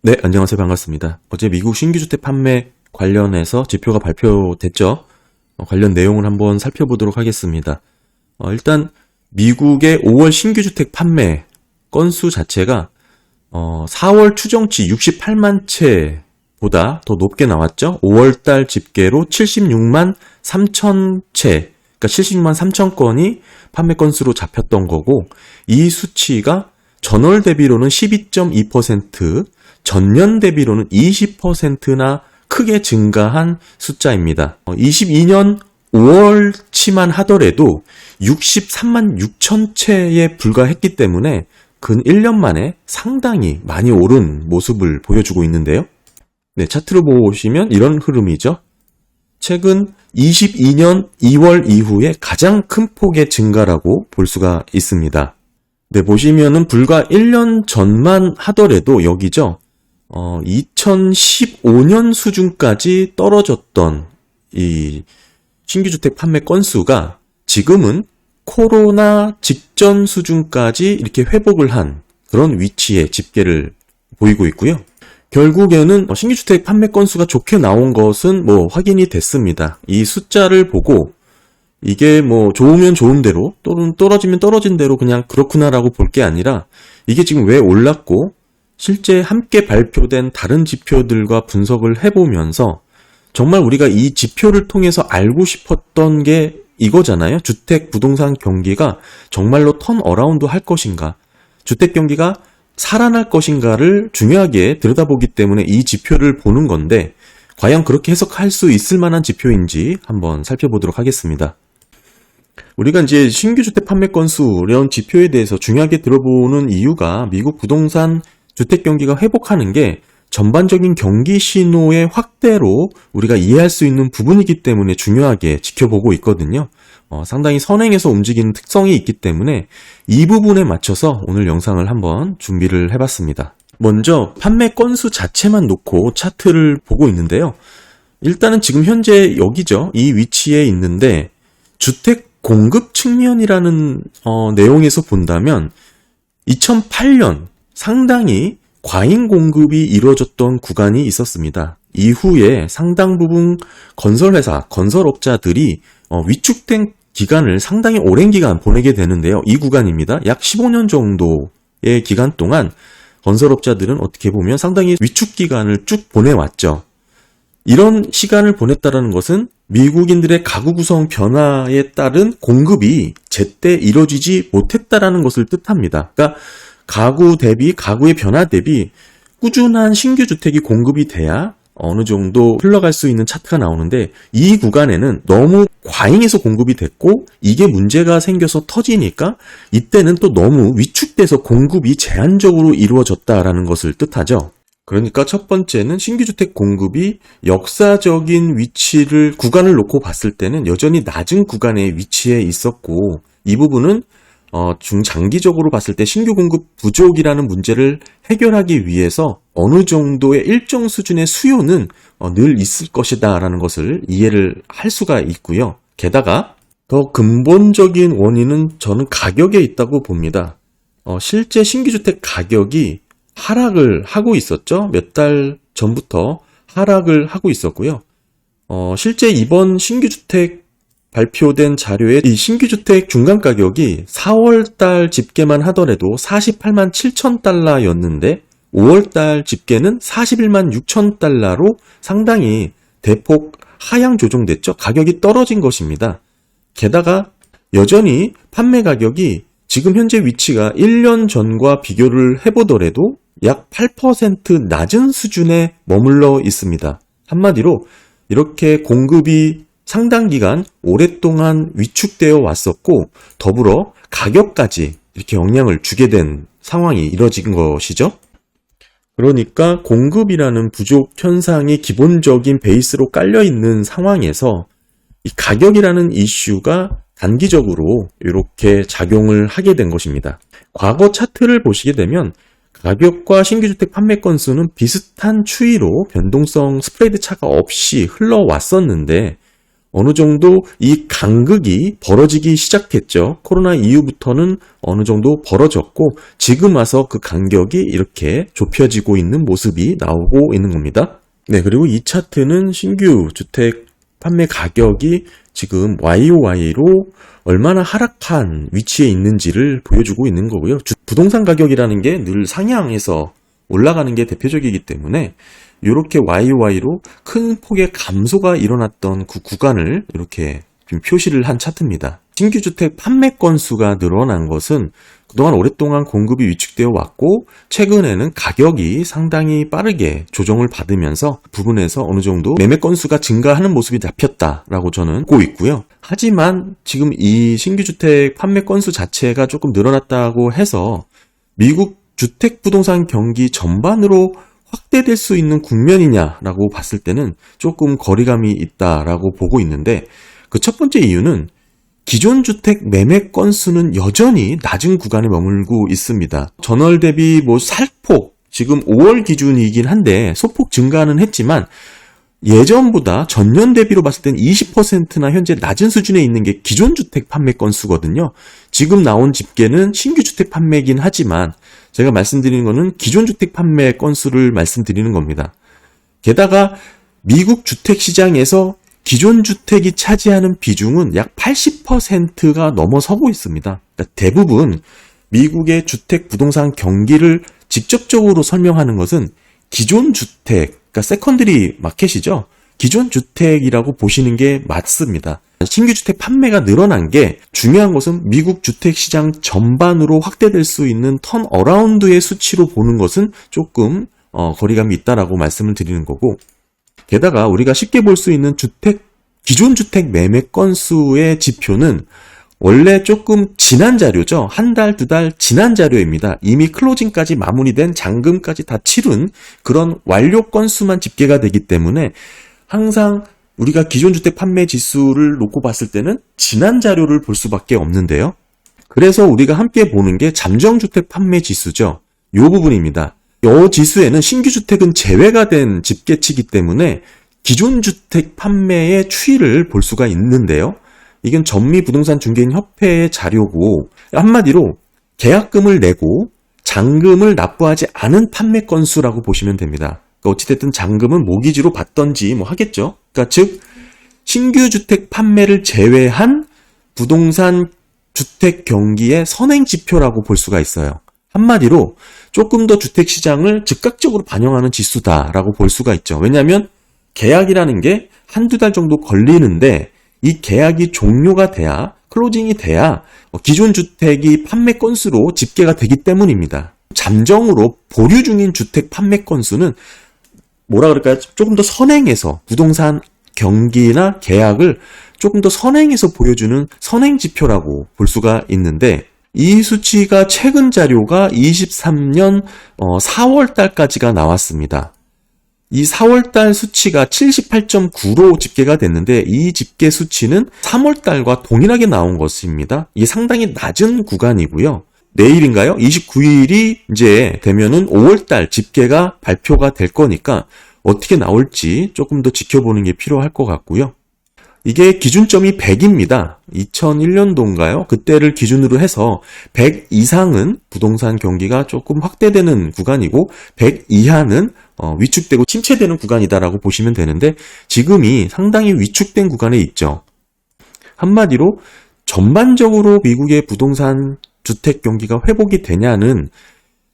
네, 안녕하세요. 반갑습니다. 어제 미국 신규주택 판매 관련해서 지표가 발표됐죠. 관련 내용을 한번 살펴보도록 하겠습니다. 일단 미국의 5월 신규주택 판매 건수 자체가 4월 추정치 68만 채보다 더 높게 나왔죠. 5월달 집계로 76만 3천 채, 그러니까 76만 3천 건이 판매 건수로 잡혔던 거고, 이 수치가 전월 대비로는 12.2%, 전년 대비로는 20%나 크게 증가한 숫자입니다. 22년 5월치만 하더라도 63만 6천 채에 불과했기 때문에 근 1년 만에 상당히 많이 오른 모습을 보여주고 있는데요. 네, 차트로 보시면 이런 흐름이죠. 최근 22년 2월 이후에 가장 큰 폭의 증가라고 볼 수가 있습니다. 네, 보시면은 불과 1년 전만 하더라도 여기죠. 2015년 수준까지 떨어졌던 이 신규주택 판매 건수가 지금은 코로나 직전 수준까지 이렇게 회복을 한 그런 위치의 집계를 보이고 있고요. 결국에는 신규주택 판매 건수가 좋게 나온 것은 확인이 됐습니다. 이 숫자를 보고 이게 좋으면 좋은 대로 또는 떨어지면 떨어진 대로 그냥 그렇구나라고 볼 게 아니라 이게 지금 왜 올랐고 실제 함께 발표된 다른 지표들과 분석을 해보면서 정말 우리가 이 지표를 통해서 알고 싶었던 게 이거잖아요. 주택 부동산 경기가 정말로 턴어라운드 할 것인가, 주택 경기가 살아날 것인가를 중요하게 들여다보기 때문에 이 지표를 보는 건데, 과연 그렇게 해석할 수 있을 만한 지표인지 한번 살펴보도록 하겠습니다. 우리가 이제 신규 주택 판매 건수 이런 지표에 대해서 중요하게 들어보는 이유가 미국 부동산 주택 경기가 회복하는 게 전반적인 경기 신호의 확대로 우리가 이해할 수 있는 부분이기 때문에 중요하게 지켜보고 있거든요. 상당히 선행해서 움직이는 특성이 있기 때문에 이 부분에 맞춰서 오늘 영상을 한번 준비를 해봤습니다. 먼저 판매 건수 자체만 놓고 차트를 보고 있는데요. 일단은 지금 현재 여기죠. 이 위치에 있는데 주택 공급 측면이라는 내용에서 본다면 2008년 상당히 과잉 공급이 이루어졌던 구간이 있었습니다. 이후에 상당 부분 건설회사, 건설업자들이 위축된 기간을 상당히 오랜 기간 보내게 되는데요. 이 구간입니다. 약 15년 정도의 기간 동안 건설업자들은 어떻게 보면 상당히 위축 기간을 쭉 보내왔죠. 이런 시간을 보냈다는 것은 미국인들의 가구 구성 변화에 따른 공급이 제때 이루어지지 못했다라는 것을 뜻합니다. 그러니까 가구의 변화 대비 꾸준한 신규 주택이 공급이 돼야 어느 정도 흘러갈 수 있는 차트가 나오는데, 이 구간에는 너무 과잉해서 공급이 됐고 이게 문제가 생겨서 터지니까 이때는 또 너무 위축돼서 공급이 제한적으로 이루어졌다라는 것을 뜻하죠. 그러니까 첫 번째는 신규주택 공급이 역사적인 구간을 놓고 봤을 때는 여전히 낮은 구간에 위치해 있었고, 이 부분은 중장기적으로 봤을 때 신규 공급 부족이라는 문제를 해결하기 위해서 어느 정도의 일정 수준의 수요는 늘 있을 것이다 라는 것을 이해를 할 수가 있고요. 게다가 더 근본적인 원인은 저는 가격에 있다고 봅니다. 실제 신규주택 가격이 하락을 하고 있었죠. 몇 달 전부터 하락을 하고 있었고요. 실제 이번 신규주택 발표된 자료에 이 신규주택 중간 가격이 4월달 집계만 하더라도 48만 7천 달러였는데 5월달 집계는 41만 6천 달러로 상당히 대폭 하향 조정됐죠. 가격이 떨어진 것입니다. 게다가 여전히 판매 가격이 지금 현재 위치가 1년 전과 비교를 해보더라도 약 8% 낮은 수준에 머물러 있습니다. 한마디로 이렇게 공급이 상당 기간 오랫동안 위축되어 왔었고, 더불어 가격까지 이렇게 영향을 주게 된 상황이 이뤄진 것이죠. 그러니까 공급이라는 부족 현상이 기본적인 베이스로 깔려 있는 상황에서 이 가격이라는 이슈가 단기적으로 이렇게 작용을 하게 된 것입니다. 과거 차트를 보시게 되면 가격과 신규주택 판매 건수는 비슷한 추이로 변동성 스프레드 차가 없이 흘러왔었는데 어느 정도 이 간극이 벌어지기 시작했죠. 코로나 이후부터는 어느 정도 벌어졌고 지금 와서 그 간격이 이렇게 좁혀지고 있는 모습이 나오고 있는 겁니다. 네, 그리고 이 차트는 신규 주택 판매 가격이 지금 YOY로 얼마나 하락한 위치에 있는지를 보여주고 있는 거고요. 부동산 가격이라는 게 늘 상향해서 올라가는 게 대표적이기 때문에 이렇게 YOY로 큰 폭의 감소가 일어났던 그 구간을 이렇게 좀 표시를 한 차트입니다. 신규 주택 판매 건수가 늘어난 것은 그동안 오랫동안 공급이 위축되어 왔고 최근에는 가격이 상당히 빠르게 조정을 받으면서 부분에서 어느 정도 매매 건수가 증가하는 모습이 잡혔다라고 저는 보고 있고요. 하지만 지금 이 신규 주택 판매 건수 자체가 조금 늘어났다고 해서 미국 주택 부동산 경기 전반으로 확대될 수 있는 국면이냐라고 봤을 때는 조금 거리감이 있다라고 보고 있는데 그 첫 번째 이유는 기존 주택 매매 건수는 여전히 낮은 구간에 머물고 있습니다. 전월 대비 살폭 지금 5월 기준이긴 한데 소폭 증가는 했지만 예전보다 전년 대비로 봤을 땐 20%나 현재 낮은 수준에 있는 게 기존 주택 판매 건수거든요. 지금 나온 집계는 신규 주택 판매이긴 하지만 제가 말씀드리는 거는 기존 주택 판매 건수를 말씀드리는 겁니다. 게다가 미국 주택 시장에서 기존 주택이 차지하는 비중은 약 80%가 넘어서고 있습니다. 그러니까 대부분 미국의 주택 부동산 경기를 직접적으로 설명하는 것은 기존 주택, 그러니까 세컨드리 마켓이죠. 기존 주택이라고 보시는 게 맞습니다. 신규 주택 판매가 늘어난 게 중요한 것은 미국 주택 시장 전반으로 확대될 수 있는 턴어라운드의 수치로 보는 것은 조금 거리감이 있다라고 말씀을 드리는 거고 게다가 우리가 쉽게 볼 수 있는 기존 주택 매매 건수의 지표는 원래 조금 지난 자료죠. 한 달, 두 달 지난 자료입니다. 이미 클로징까지 마무리된 잔금까지 다 치른 그런 완료 건수만 집계가 되기 때문에 항상 우리가 기존 주택 판매 지수를 놓고 봤을 때는 지난 자료를 볼 수밖에 없는데요. 그래서 우리가 함께 보는 게 잠정주택 판매 지수죠. 이 부분입니다. 이 지수에는 신규 주택은 제외가 된 집계치이기 때문에 기존 주택 판매의 추이를 볼 수가 있는데요. 이건 전미부동산 중개인 협회의 자료고 한마디로 계약금을 내고 잔금을 납부하지 않은 판매 건수라고 보시면 됩니다. 그러니까 어찌됐든 잔금은 모기지로 받던지 하겠죠. 그러니까 즉 신규 주택 판매를 제외한 부동산 주택 경기의 선행 지표라고 볼 수가 있어요. 한마디로 조금 더 주택 시장을 즉각적으로 반영하는 지수다라고 볼 수가 있죠. 왜냐하면 계약이라는 게 한두 달 정도 걸리는데 이 계약이 종료가 돼야 클로징이 돼야 기존 주택이 판매 건수로 집계가 되기 때문입니다. 잠정으로 보류 중인 주택 판매 건수는 조금 더 선행해서 부동산 경기나 계약을 조금 더 선행해서 보여주는 선행 지표라고 볼 수가 있는데 이 수치가 최근 자료가 23년 4월 달까지가 나왔습니다. 이 4월 달 수치가 78.9로 집계가 됐는데 이 집계 수치는 3월 달과 동일하게 나온 것입니다. 이게 상당히 낮은 구간이고요. 내일인가요? 29일이 이제 되면은 5월 달 집계가 발표가 될 거니까 어떻게 나올지 조금 더 지켜보는 게 필요할 것 같고요. 이게 기준점이 100입니다. 2001년도인가요? 그때를 기준으로 해서 100 이상은 부동산 경기가 조금 확대되는 구간이고 100 이하는 위축되고 침체되는 구간이다라고 보시면 되는데 지금이 상당히 위축된 구간에 있죠. 한마디로 전반적으로 미국의 부동산 주택 경기가 회복이 되냐는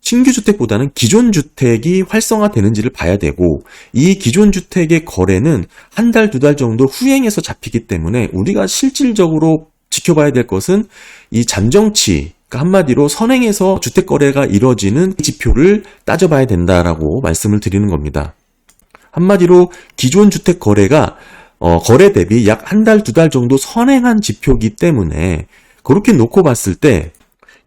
신규 주택보다는 기존 주택이 활성화되는지를 봐야 되고 이 기존 주택의 거래는 한 달, 두 달 정도 후행해서 잡히기 때문에 우리가 실질적으로 지켜봐야 될 것은 이 잠정치, 그러니까 한마디로 선행해서 주택 거래가 이뤄지는 지표를 따져봐야 된다라고 말씀을 드리는 겁니다. 한마디로 기존 주택 거래가 거래 대비 약 한 달, 두 달 정도 선행한 지표이기 때문에 그렇게 놓고 봤을 때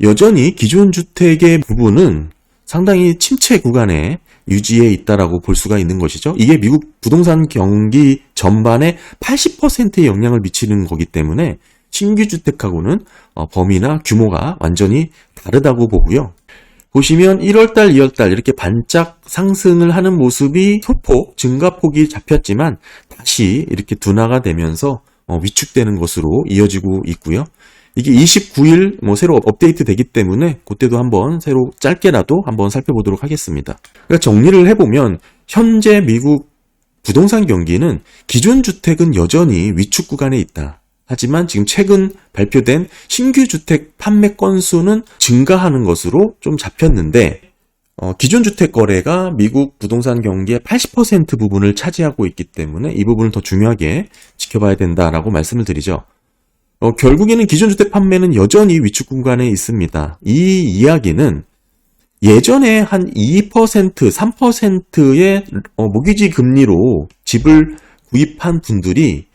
여전히 기존 주택의 부분은 상당히 침체 구간에 유지해 있다라고 볼 수가 있는 것이죠. 이게 미국 부동산 경기 전반에 80%의 영향을 미치는 거기 때문에 신규 주택하고는 범위나 규모가 완전히 다르다고 보고요. 보시면 1월달, 2월달 이렇게 반짝 상승을 하는 모습이 소폭 증가폭이 잡혔지만 다시 이렇게 둔화가 되면서 위축되는 것으로 이어지고 있고요. 이게 29일 새로 업데이트 되기 때문에 그때도 한번 새로 짧게라도 한번 살펴보도록 하겠습니다. 그러니까 정리를 해보면 현재 미국 부동산 경기는 기존 주택은 여전히 위축 구간에 있다. 하지만 지금 최근 발표된 신규 주택 판매 건수는 증가하는 것으로 좀 잡혔는데 기존 주택 거래가 미국 부동산 경기의 80% 부분을 차지하고 있기 때문에 이 부분을 더 중요하게 지켜봐야 된다라고 말씀을 드리죠. 결국에는 기존 주택 판매는 여전히 위축 구간에 있습니다. 이 이야기는 예전에 한 2%, 3%의 모기지 금리로 집을 구입한 분들이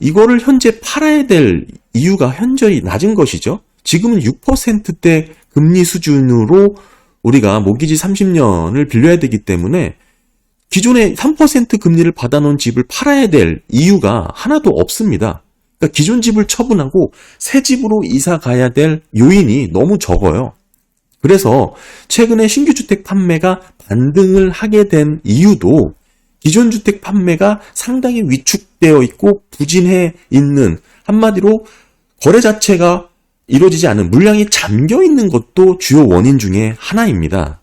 이거를 현재 팔아야 될 이유가 현저히 낮은 것이죠. 지금은 6%대 금리 수준으로 우리가 모기지 30년을 빌려야 되기 때문에 기존에 3% 금리를 받아놓은 집을 팔아야 될 이유가 하나도 없습니다. 그러니까 기존 집을 처분하고 새 집으로 이사 가야 될 요인이 너무 적어요. 그래서 최근에 신규 주택 판매가 반등을 하게 된 이유도 기존 주택 판매가 상당히 위축되어 있고 부진해 있는, 한마디로 거래 자체가 이루어지지 않은, 물량이 잠겨 있는 것도 주요 원인 중에 하나입니다.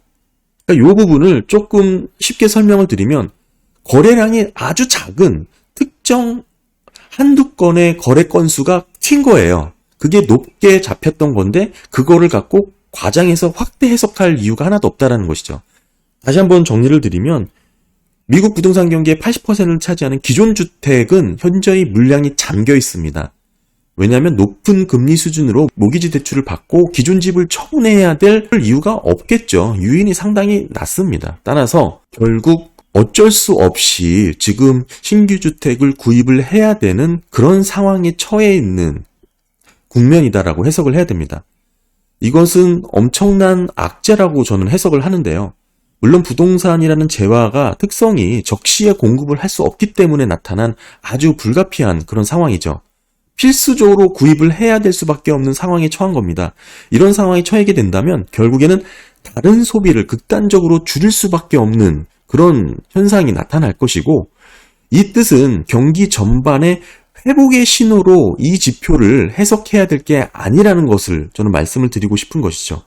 그러니까 이 부분을 조금 쉽게 설명을 드리면 거래량이 아주 작은 특정 한두 건의 거래 건수가 튄 거예요. 그게 높게 잡혔던 건데 그거를 갖고 과장해서 확대 해석할 이유가 하나도 없다라는 것이죠. 다시 한번 정리를 드리면 미국 부동산 경기의 80%를 차지하는 기존 주택은 현저히 물량이 잠겨 있습니다. 왜냐하면 높은 금리 수준으로 모기지 대출을 받고 기존 집을 처분해야 될 이유가 없겠죠. 유인이 상당히 낮습니다. 따라서 결국 어쩔 수 없이 지금 신규 주택을 구입을 해야 되는 그런 상황에 처해 있는 국면이다라고 해석을 해야 됩니다. 이것은 엄청난 악재라고 저는 해석을 하는데요. 물론 부동산이라는 재화가 특성이 적시에 공급을 할 수 없기 때문에 나타난 아주 불가피한 그런 상황이죠. 필수적으로 구입을 해야 될 수밖에 없는 상황에 처한 겁니다. 이런 상황에 처하게 된다면 결국에는 다른 소비를 극단적으로 줄일 수밖에 없는 그런 현상이 나타날 것이고, 이 뜻은 경기 전반의 회복의 신호로 이 지표를 해석해야 될 게 아니라는 것을 저는 말씀을 드리고 싶은 것이죠.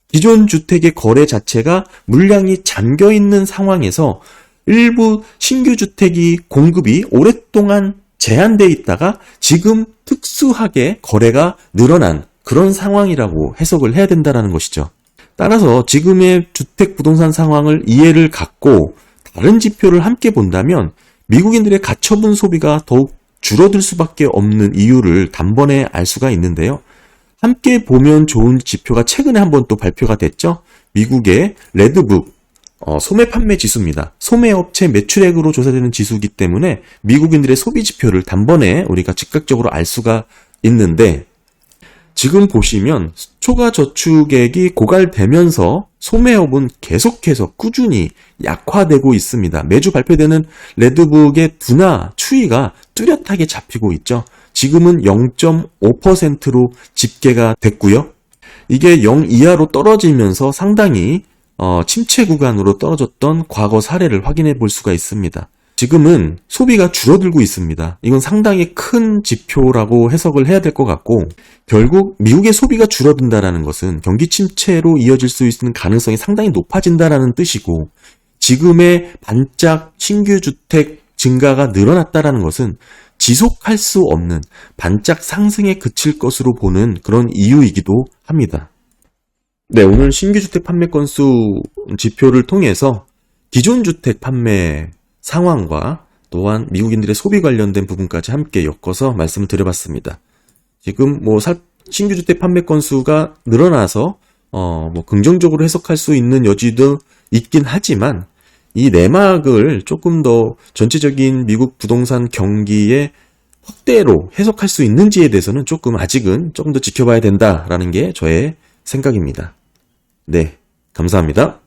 기존 주택의 거래 자체가 물량이 잠겨 있는 상황에서 일부 신규 주택이 공급이 오랫동안 제한되어 있다가 지금 특수하게 거래가 늘어난 그런 상황이라고 해석을 해야 된다는 것이죠. 따라서 지금의 주택 부동산 상황을 이해를 갖고 다른 지표를 함께 본다면 미국인들의 가처분 소비가 더욱 줄어들 수밖에 없는 이유를 단번에 알 수가 있는데요. 함께 보면 좋은 지표가 최근에 한번 또 발표가 됐죠. 미국의 레드북 소매 판매 지수입니다. 소매업체 매출액으로 조사되는 지수이기 때문에 미국인들의 소비 지표를 단번에 우리가 즉각적으로 알 수가 있는데, 지금 보시면 초과 저축액이 고갈되면서 소매업은 계속해서 꾸준히 약화되고 있습니다. 매주 발표되는 레드북의 둔화 추이가 뚜렷하게 잡히고 있죠. 지금은 0.5%로 집계가 됐고요. 이게 0 이하로 떨어지면서 상당히 침체 구간으로 떨어졌던 과거 사례를 확인해 볼 수가 있습니다. 지금은 소비가 줄어들고 있습니다. 이건 상당히 큰 지표라고 해석을 해야 될 것 같고, 결국 미국의 소비가 줄어든다는 것은 경기 침체로 이어질 수 있는 가능성이 상당히 높아진다는 뜻이고, 지금의 반짝 신규 주택 증가가 늘어났다는 것은 지속할 수 없는 반짝 상승에 그칠 것으로 보는 그런 이유이기도 합니다. 네, 오늘 신규 주택 판매 건수 지표를 통해서 기존 주택 판매 상황과 또한 미국인들의 소비 관련된 부분까지 함께 엮어서 말씀을 드려봤습니다. 지금 신규 주택 판매 건수가 늘어나서 긍정적으로 해석할 수 있는 여지도 있긴 하지만, 이 내막을 조금 더 전체적인 미국 부동산 경기의 확대로 해석할 수 있는지에 대해서는 아직은 조금 더 지켜봐야 된다라는 게 저의 생각입니다. 네, 감사합니다.